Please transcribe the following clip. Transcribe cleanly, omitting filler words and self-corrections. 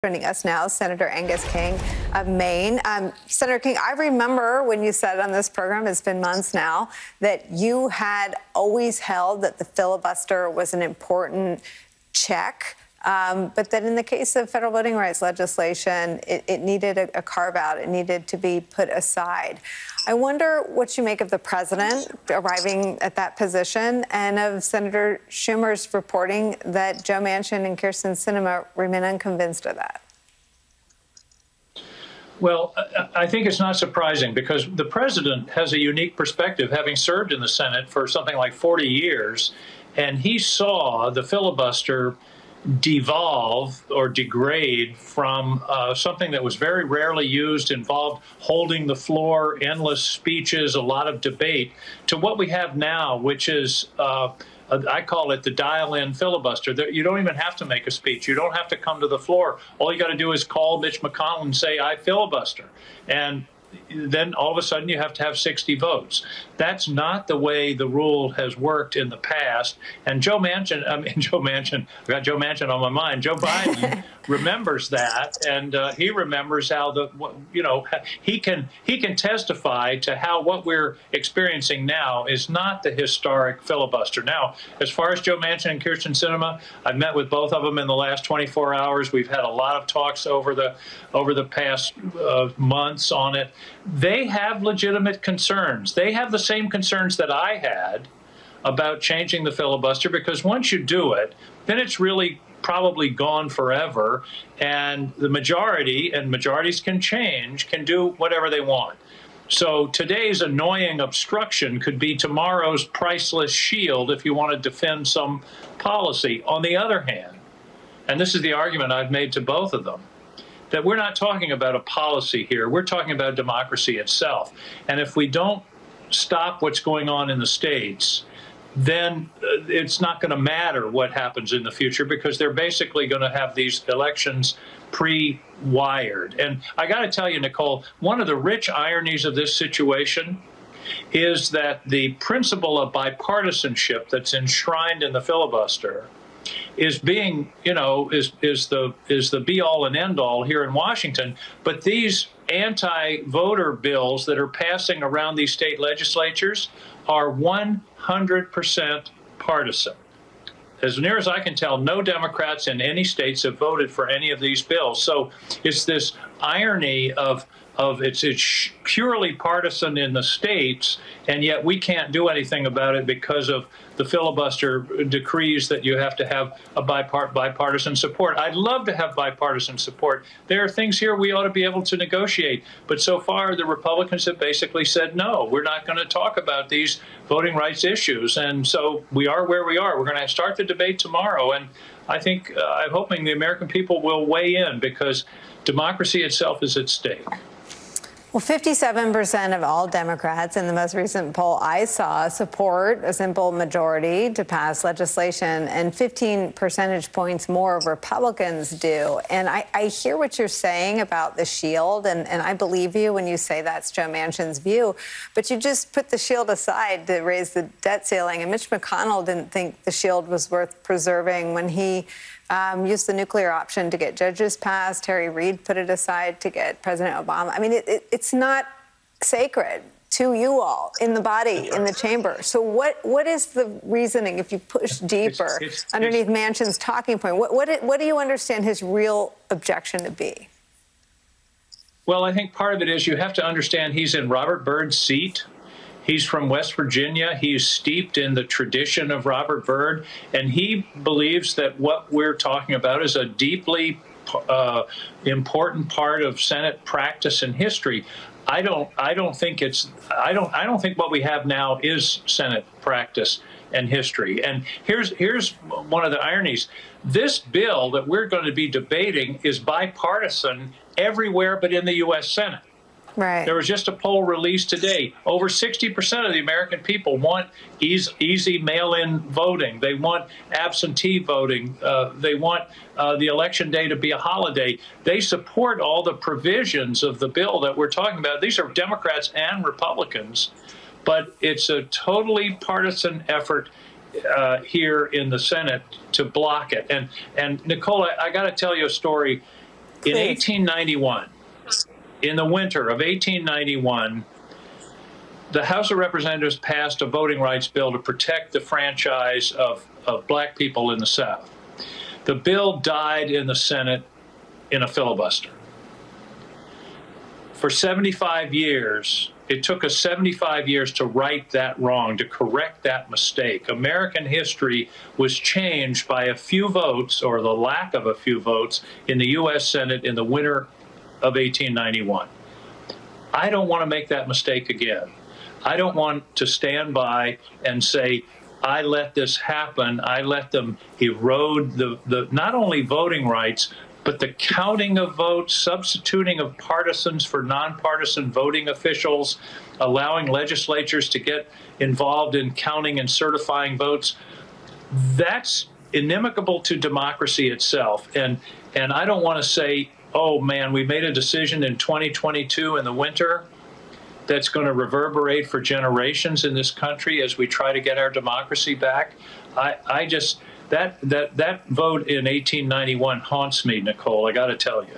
Joining us now, Senator Angus King of Maine. Senator King, I remember when you said on this program, it's been months now, that you had always held that the filibuster was an important check, but that in the case of federal voting rights legislation, it needed a carve-out. It needed to be put aside. I wonder what you make of the president arriving at that position and of Senator Schumer's reporting that Joe Manchin and Kyrsten Sinema remain unconvinced of that. Well, I think it's not surprising because the president has a unique perspective, having served in the Senate for something like 40 years, and he saw the filibuster devolve or degrade from something that was very rarely used, involved holding the floor, endless speeches, a lot of debate, to what we have now, which is, I call it the dial-in filibuster. You don't even have to make a speech. You don't have to come to the floor. All you got to do is call Mitch McConnell and say, I filibuster. And then all of a sudden you have to have 60 votes. That's not the way the rule has worked in the past. And Joe Manchin, I got Joe Manchin on my mind. Joe Biden remembers that, and he remembers how he can testify to how what we're experiencing now is not the historic filibuster. Now, as far as Joe Manchin and Kyrsten Sinema, I've met with both of them in the last 24 hours. We've had a lot of talks over the past months on it. They have legitimate concerns. They have the same concerns that I had about changing the filibuster, because once you do it, then it's really probably gone forever, and the majority, and majorities can change, can do whatever they want. So today's annoying obstruction could be tomorrow's priceless shield if you want to defend some policy. On the other hand, and this is the argument I've made to both of them, that we're not talking about a policy here. We're talking about democracy itself. And if we don't stop what's going on in the states, then it's not going to matter what happens in the future, because they're basically going to have these elections pre-wired. And I got to tell you, Nicolle, one of the rich ironies of this situation is that the principle of bipartisanship that's enshrined in the filibuster is being, is the be-all and end-all here in Washington. But these anti-voter bills that are passing around these state legislatures are 100% partisan. As near as I can tell, no Democrats in any states have voted for any of these bills. So it's this irony of it's purely partisan in the states, and yet we can't do anything about it because of the filibuster decrees that you have to have a bipartisan support. I'd love to have bipartisan support. There are things here we ought to be able to negotiate, but so far the Republicans have basically said, no, we're not going to talk about these voting rights issues. And so we are where we are. We're going to start the debate tomorrow, and I think I'm hoping the American people will weigh in, because democracy itself is at stake. Well, 57% of all Democrats in the most recent poll I saw support a simple majority to pass legislation, and 15 percentage points more of Republicans do. And I hear what you're saying about the shield, and I believe you when you say that's Joe Manchin's view. But you just put the shield aside to raise the debt ceiling, and Mitch McConnell didn't think the shield was worth preserving when he used the nuclear option to get judges passed. Harry Reid put it aside to get President Obama. I mean, it's not sacred to you all in the body, in the chamber. So what is the reasoning, if you push deeper underneath Manchin's talking point? What do you understand his real objection to be? Well, I think part of it is you have to understand he's in Robert Byrd's seat. He's from West Virginia. He's steeped in the tradition of Robert Byrd, and he believes that what we're talking about is a deeply important part of Senate practice and history. I don't think what we have now is Senate practice and history. And here's one of the ironies. This bill that we're going to be debating is bipartisan everywhere but in the U.S. Senate. Right. There was just a poll released today. Over 60% of the American people want easy mail-in voting. They want absentee voting. They want the election day to be a holiday. They support all the provisions of the bill that we're talking about. These are Democrats and Republicans, but it's a totally partisan effort here in the Senate to block it. And Nicolle, I got to tell you a story. In 1891, in the winter of 1891, the House of Representatives passed a voting rights bill to protect the franchise of black people in the South. The bill died in the Senate in a filibuster. For 75 years, it took us 75 years to right that wrong, to correct that mistake. American history was changed by a few votes, or the lack of a few votes, in the U.S. Senate in the winter of 1891. I don't want to make that mistake again. I don't want to stand by and say, I let this happen. I let them erode the not only voting rights, but the counting of votes, substituting of partisans for nonpartisan voting officials, allowing legislatures to get involved in counting and certifying votes. That's inimical to democracy itself. And I don't want to say, oh man, we made a decision in 2022 in the winter that's going to reverberate for generations in this country as we try to get our democracy back. That vote in 1891 haunts me, Nicolle, I got to tell you.